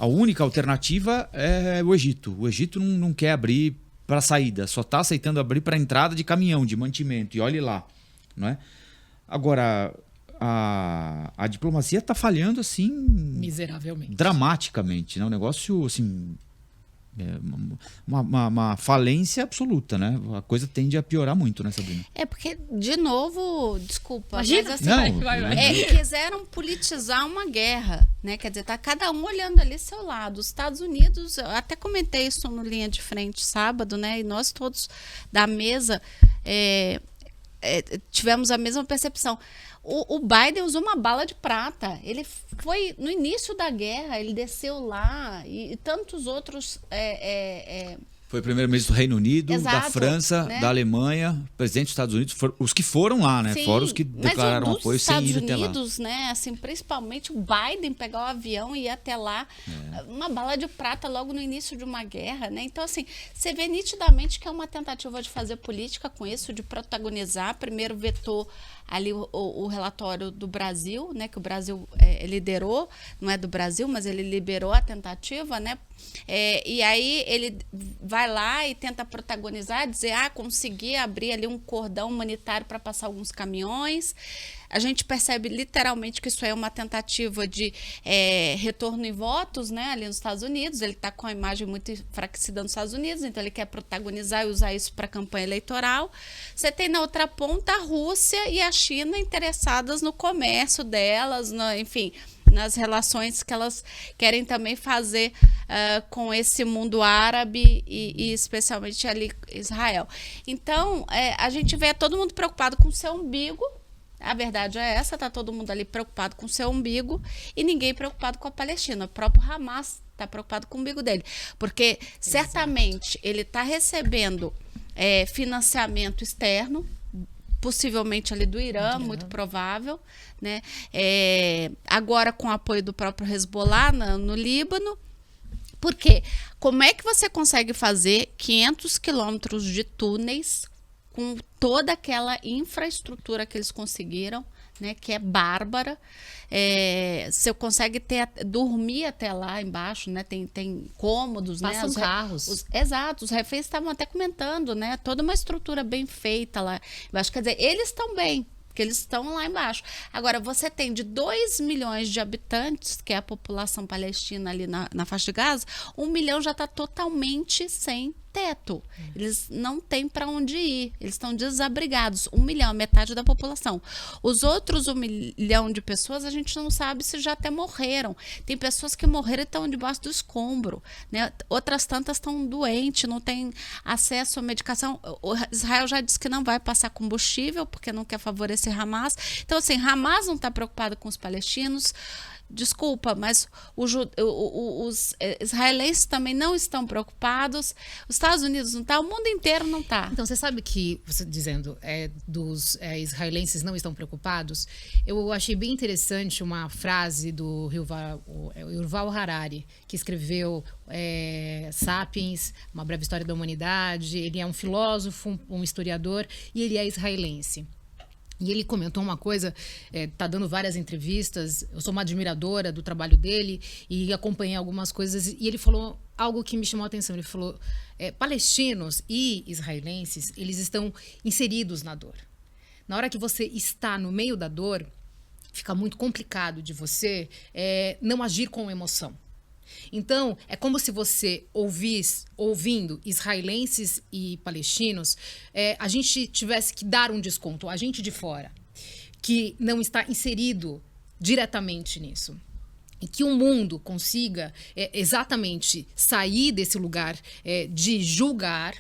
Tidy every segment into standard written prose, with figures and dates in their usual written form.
A única alternativa é o Egito. O Egito não quer abrir para saída, só está aceitando abrir para entrada de caminhão, de mantimento, e olhe lá. Não é? Agora, a diplomacia está falhando assim... miseravelmente. Dramaticamente. Né? Um negócio, assim... uma falência absoluta, né? A coisa tende a piorar muito, né, Sabrina? Porque, de novo, desculpa, imagina, mas assim, vai. quiseram politizar uma guerra, né? Quer dizer, tá cada um olhando ali seu lado. Os Estados Unidos, eu até comentei isso no Linha de Frente sábado, né? E nós todos da mesa tivemos a mesma percepção. O Biden usou uma bala de prata. Ele foi, no início da guerra, ele desceu lá e tantos outros... Foi o primeiro-ministro do Reino Unido, Exato, da França, né? da Alemanha, presidente dos Estados Unidos, os que foram lá, né? Sim, Fora os que declararam apoio sem ir até lá. Estados Unidos, né? Assim, principalmente o Biden pegar o avião e ir até lá, uma bala de prata logo no início de uma guerra, né? Então, assim, você vê nitidamente que é uma tentativa de fazer política com isso, de protagonizar. Primeiro vetou ali o relatório do Brasil, né? Que o Brasil liderou, não é do Brasil, mas ele liberou a tentativa, né? E aí ele vai lá e tenta protagonizar, dizer, consegui abrir ali um cordão humanitário para passar alguns caminhões. A gente percebe literalmente que isso é uma tentativa de retorno em votos, né, ali nos Estados Unidos. Ele está com a imagem muito enfraquecida nos Estados Unidos, então ele quer protagonizar e usar isso para a campanha eleitoral. Você tem na outra ponta a Rússia e a China interessadas no comércio delas, enfim, nas relações que elas querem também fazer com esse mundo árabe e especialmente ali Israel. Então, a gente vê todo mundo preocupado com o seu umbigo. A verdade é essa, está todo mundo ali preocupado com o seu umbigo e ninguém preocupado com a Palestina. O próprio Hamas está preocupado com o umbigo dele, porque certamente ele está recebendo financiamento externo, possivelmente ali do Irã, muito provável, né? Agora com o apoio do próprio Hezbollah no Líbano. Por quê? Como é que você consegue fazer 500 quilômetros de túneis com toda aquela infraestrutura que eles conseguiram, né, que é bárbara? Você consegue dormir até lá embaixo, né? Tem cômodos, passam, né? carros. Exato, os reféns estavam até comentando, né? Toda uma estrutura bem feita lá embaixo. Quer dizer, eles estão bem, porque eles estão lá embaixo. Agora, você tem de 2 milhões de habitantes, que é a população palestina ali na faixa de Gaza, 1 milhão já está totalmente sem teto. Eles não têm para onde ir. Eles estão desabrigados. 1 milhão, metade da população. Os outros 1 milhão de pessoas, a gente não sabe se já até morreram. Tem pessoas que morreram e estão debaixo do escombro, né? Outras tantas estão doentes, não têm acesso à medicação. O Israel já disse que não vai passar combustível, porque não quer favorecer Hamas. Então, assim, Hamas não está preocupado com os palestinos. Desculpa, mas os israelenses também não estão preocupados. Os Estados Unidos não está, o mundo inteiro não está. Então, você sabe que, você dizendo dos israelenses não estão preocupados, eu achei bem interessante uma frase do Yuval Harari, que escreveu Sapiens, Uma Breve História da Humanidade. Ele é um filósofo, um historiador, e ele é israelense. E ele comentou uma coisa, tá dando várias entrevistas, eu sou uma admiradora do trabalho dele e acompanhei algumas coisas, e ele falou algo que me chamou a atenção. Ele falou, palestinos e israelenses, eles estão inseridos na dor. Na hora que você está no meio da dor, fica muito complicado de você não agir com emoção. Então, é como se você ouvindo israelenses e palestinos, a gente tivesse que dar um desconto, a gente de fora, que não está inserido diretamente nisso. E que o mundo consiga exatamente sair desse lugar de julgar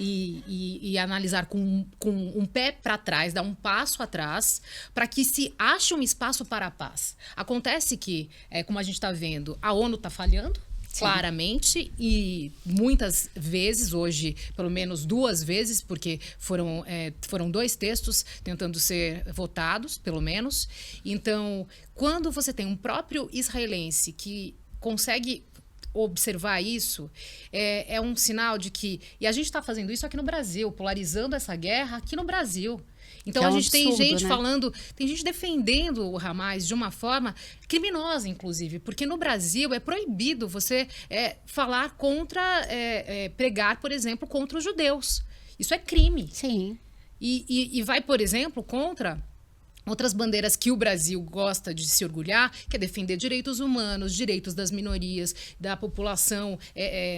e analisar com um pé para trás, dar um passo atrás, para que se ache um espaço para a paz. Acontece que, como a gente está vendo, a ONU está falhando, sim, claramente, e muitas vezes, hoje, pelo menos 2 vezes, porque foram 2 textos tentando ser votados, pelo menos. Então, quando você tem um próprio israelense que consegue observar isso, é um sinal de que... E a gente está fazendo isso aqui no Brasil, polarizando essa guerra aqui no Brasil. Então, a gente tem gente falando, tem gente defendendo o Hamas de uma forma criminosa, inclusive, porque no Brasil é proibido você falar contra, pregar, por exemplo, contra os judeus. Isso é crime. Sim. E vai, por exemplo, contra outras bandeiras que o Brasil gosta de se orgulhar, que é defender direitos humanos, direitos das minorias, da população,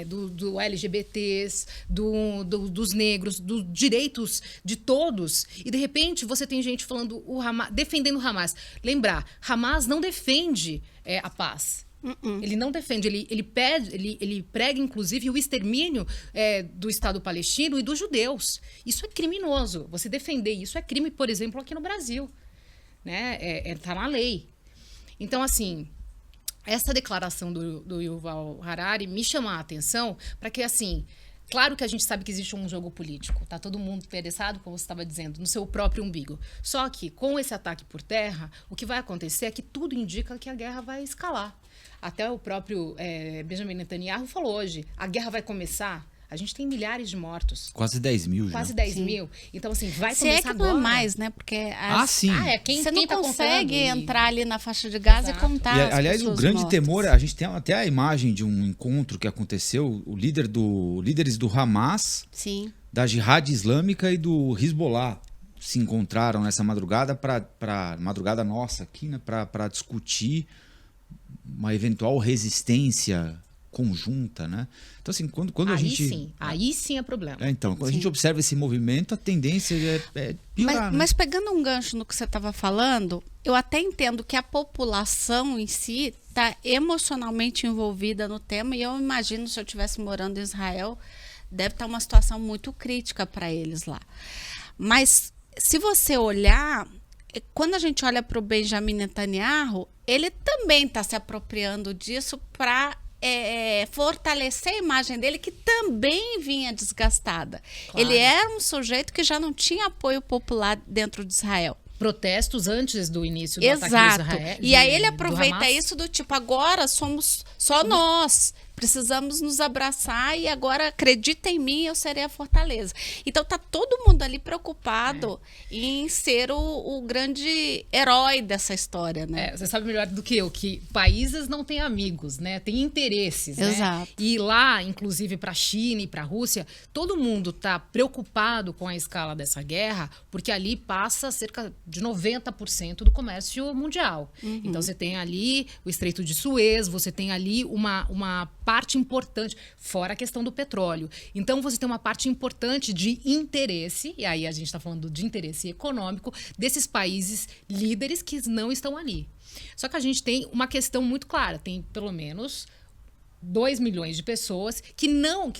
do LGBTs, dos negros, dos direitos de todos. E, de repente, você tem gente falando defendendo o Hamas. Lembrar, Hamas não defende a paz. Ele não defende, ele prega, inclusive, o extermínio do Estado palestino e dos judeus. Isso é criminoso. Você defender isso é crime, por exemplo, aqui no Brasil. Né? Tá na lei. Então, assim, essa declaração do Yuval Harari me chama a atenção para que, assim, claro que a gente sabe que existe um jogo político, tá todo mundo interessado, como você estava dizendo, no seu próprio umbigo. Só que, com esse ataque por terra, o que vai acontecer é que tudo indica que a guerra vai escalar. Até o próprio Benjamin Netanyahu falou hoje, a guerra vai começar. A gente tem milhares de mortos. Quase 10 mil já. Quase 10 mil. Então, assim, vai Se começar agora. Não é mais, né? Porque sim. Você não tá consegue entrar ali na faixa de Gaza e contar as aliás, pessoas o grande mortas. temor, a gente tem até a imagem de um encontro que aconteceu, líderes do Hamas, Sim. da Jihad Islâmica e do Hezbollah se encontraram nessa madrugada, madrugada nossa aqui, né? Para discutir uma eventual resistência conjunta, né? Então, assim, quando a gente... Aí sim é problema. Então, quando a gente observa esse movimento, a tendência é piorar, né? Mas pegando um gancho no que você estava falando, eu até entendo que a população em si está emocionalmente envolvida no tema, e eu imagino, se eu estivesse morando em Israel, deve estar uma situação muito crítica para eles lá. Mas, se você olhar, quando a gente olha para o Benjamin Netanyahu, ele também está se apropriando disso para fortalecer a imagem dele, que também vinha desgastada. Claro. Ele era um sujeito que já não tinha apoio popular dentro de Israel. Protestos antes do início do Exato. ataque de Israel. E aí ele aproveita isso do tipo, agora somos só nós. Precisamos nos abraçar e agora acredita em mim, eu serei a fortaleza. Então tá todo mundo ali preocupado em ser o grande herói dessa história, né? Você sabe melhor do que eu que países não têm amigos, né? Tem interesses, Exato. Né? E lá, inclusive para a China e para a Rússia, todo mundo tá preocupado com a escala dessa guerra, porque ali passa cerca de 90% do comércio mundial. Então você tem ali o Estreito de Suez, você tem ali uma parte importante, fora a questão do petróleo. Então, você tem uma parte importante de interesse, e aí a gente está falando de interesse econômico, desses países líderes que não estão ali. Só que a gente tem uma questão muito clara, tem pelo menos 2 milhões de pessoas que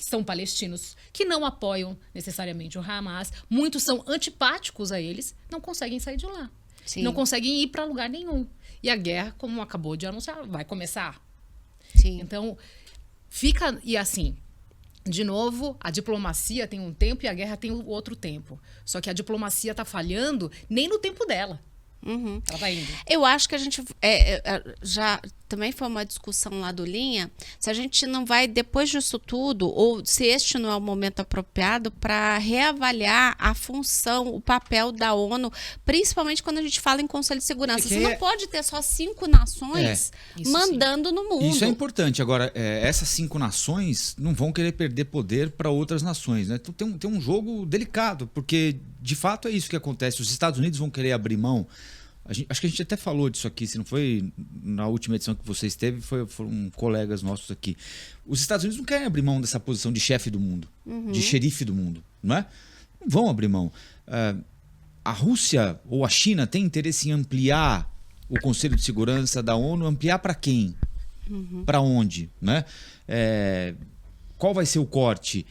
são palestinos, que não apoiam necessariamente o Hamas, muitos são antipáticos a eles, não conseguem sair de lá. Sim. Não conseguem ir para lugar nenhum. E a guerra, como acabou de anunciar, vai começar. Sim. Então, e assim, de novo, a diplomacia tem um tempo e a guerra tem outro tempo. Só que a diplomacia está falhando nem no tempo dela. Ela vai indo. Eu acho que a gente já também foi uma discussão lá do Linha, se a gente não vai, depois disso tudo, ou se este não é o momento apropriado para reavaliar a função, o papel da ONU, principalmente quando a gente fala em Conselho de Segurança. Você não pode ter só 5 nações mandando no mundo. Isso é importante. Agora, essas 5 nações não vão querer perder poder para outras nações, né? Então tem um jogo delicado, porque de fato é isso que acontece. Os Estados Unidos vão querer abrir mão. Acho que a gente até falou disso aqui, se não foi na última edição que você esteve, foram colegas nossos aqui. Os Estados Unidos não querem abrir mão dessa posição de chefe do mundo, de xerife do mundo, não é? Não vão abrir mão. A Rússia ou a China tem interesse em ampliar o Conselho de Segurança da ONU, ampliar para quem? Para onde? Né? Qual vai ser o corte?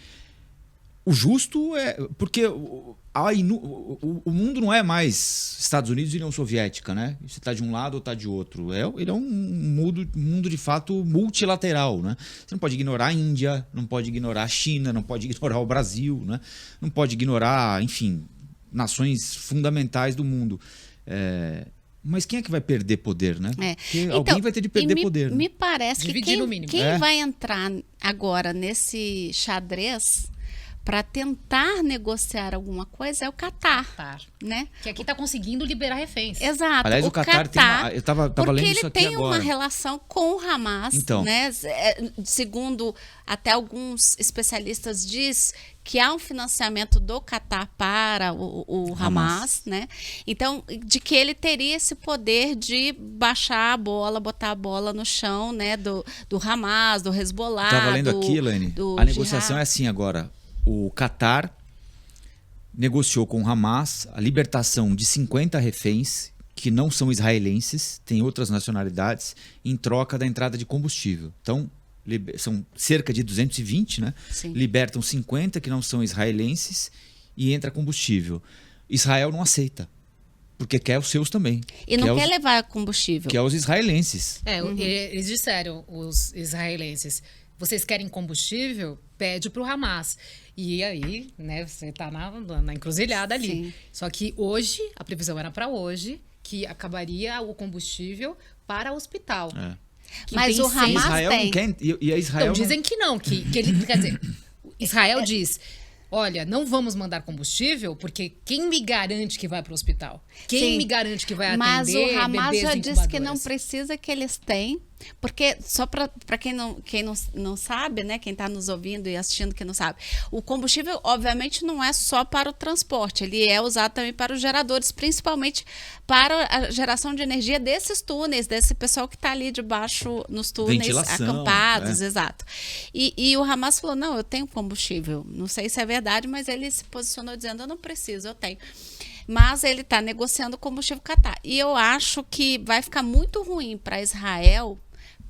O justo é... Porque o mundo não é mais Estados Unidos e União Soviética, né? Você está de um lado ou está de outro. Ele é um mundo, de fato, multilateral, né? Você não pode ignorar a Índia, não pode ignorar a China, não pode ignorar o Brasil, né? Não pode ignorar, enfim, nações fundamentais do mundo. Mas quem é que vai perder poder, né? Porque Então, alguém vai ter de perder e poder. Me parece que Dividir no mínimo. quem vai entrar agora nesse xadrez para tentar negociar alguma coisa é o Catar, Tá. né? Que aqui está conseguindo liberar reféns. Exato. Aliás, o Catar tem uma... Eu tava porque lendo ele isso aqui tem agora. uma relação com o Hamas, Então. né? Segundo até alguns especialistas diz que há um financiamento do Catar para o Hamas, né? Então, de que ele teria esse poder de baixar a bola, botar a bola no chão, né? Do Hamas, do Hezbollah. Estava lendo aqui, Elaine. A negociação é assim agora. O Catar negociou com o Hamas a libertação de 50 reféns que não são israelenses, têm outras nacionalidades, em troca da entrada de combustível. Então, são cerca de 220, né? Sim. Libertam 50 que não são israelenses e entra combustível. Israel não aceita, porque quer os seus também. E não quer levar combustível. Que é os israelenses. Eles disseram, os israelenses, vocês querem combustível? Pede para o Hamas. E aí, né, você está na encruzilhada ali. Sim. Só que hoje, a previsão era para hoje, que acabaria o combustível para o hospital. Mas o Hamas Israel tem. não quer, e a Israel Então, dizem que não, que ele, quer dizer, Israel diz, olha, não vamos mandar combustível, porque quem me garante que vai para o hospital? Quem me garante que vai atender Mas o Hamas bebês já incubadoras? disse que não precisa, que eles têm. Porque, só para quem não sabe, né, quem está nos ouvindo e assistindo que não sabe, o combustível, obviamente, não é só para o transporte, ele é usado também para os geradores, principalmente para a geração de energia desses túneis, desse pessoal que está ali debaixo nos túneis, Ventilação, acampados, exato. E o Hamas falou, não, eu tenho combustível. Não sei se é verdade, mas ele se posicionou dizendo, eu não preciso, eu tenho. Mas ele está negociando combustível Catar. E eu acho que vai ficar muito ruim para Israel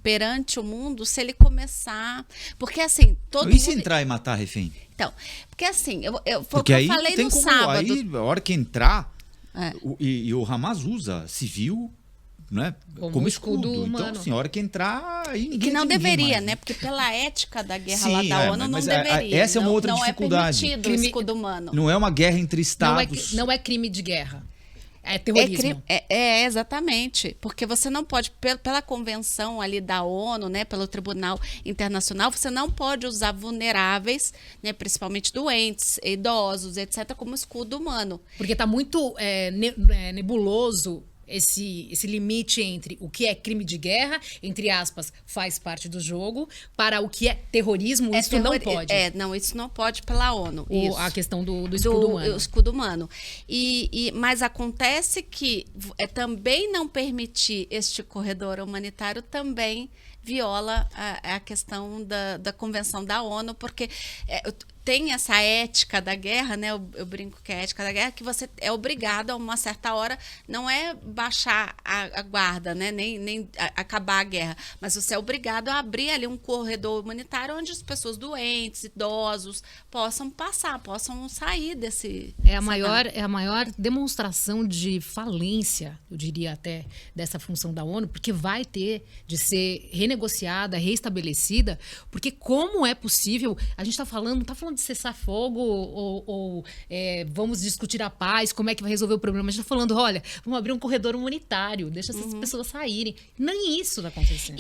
perante o mundo se ele começar. Porque assim, todo E se mundo. entrar e matar refém? Então, porque assim, foi Porque o que aí eu falei tem no como, sábado. aí, a hora que entrar, É. e o Hamas usa civil, né, Como escudo. escudo Então, humano. assim, a hora que entrar, aí E ninguém que não ninguém deveria, mais. né? Porque pela ética da guerra Sim, lá da ONU, não mas deveria. essa é uma outra não dificuldade. É permitido o escudo humano. Não é uma guerra entre estados. Não é crime de guerra. É terrorismo. Exatamente. Porque você não pode, pela convenção ali da ONU, né, pelo Tribunal Internacional, você não pode usar vulneráveis, né, principalmente doentes, idosos, etc., como escudo humano. Porque está muito nebuloso esse limite entre o que é crime de guerra, entre aspas, faz parte do jogo, para o que é terrorismo, isso não pode. Não, isso não pode pela ONU. A questão do escudo humano. O escudo humano. Mas acontece que também não permitir este corredor humanitário também viola a questão da Convenção da ONU, porque tem essa ética da guerra, né? Eu brinco que é a ética da guerra, que você é obrigado a uma certa hora, não é baixar a guarda, né? Nem acabar a guerra, mas você é obrigado a abrir ali um corredor humanitário onde as pessoas doentes, idosos, possam passar, possam sair desse... É a maior demonstração de falência, eu diria até, dessa função da ONU, porque vai ter de ser renegociada, reestabelecida, porque como é possível, a gente está falando de cessar fogo ou vamos discutir a paz, como é que vai resolver o problema. A gente está falando, olha, vamos abrir um corredor humanitário, deixa essas pessoas saírem. Nem isso está acontecendo.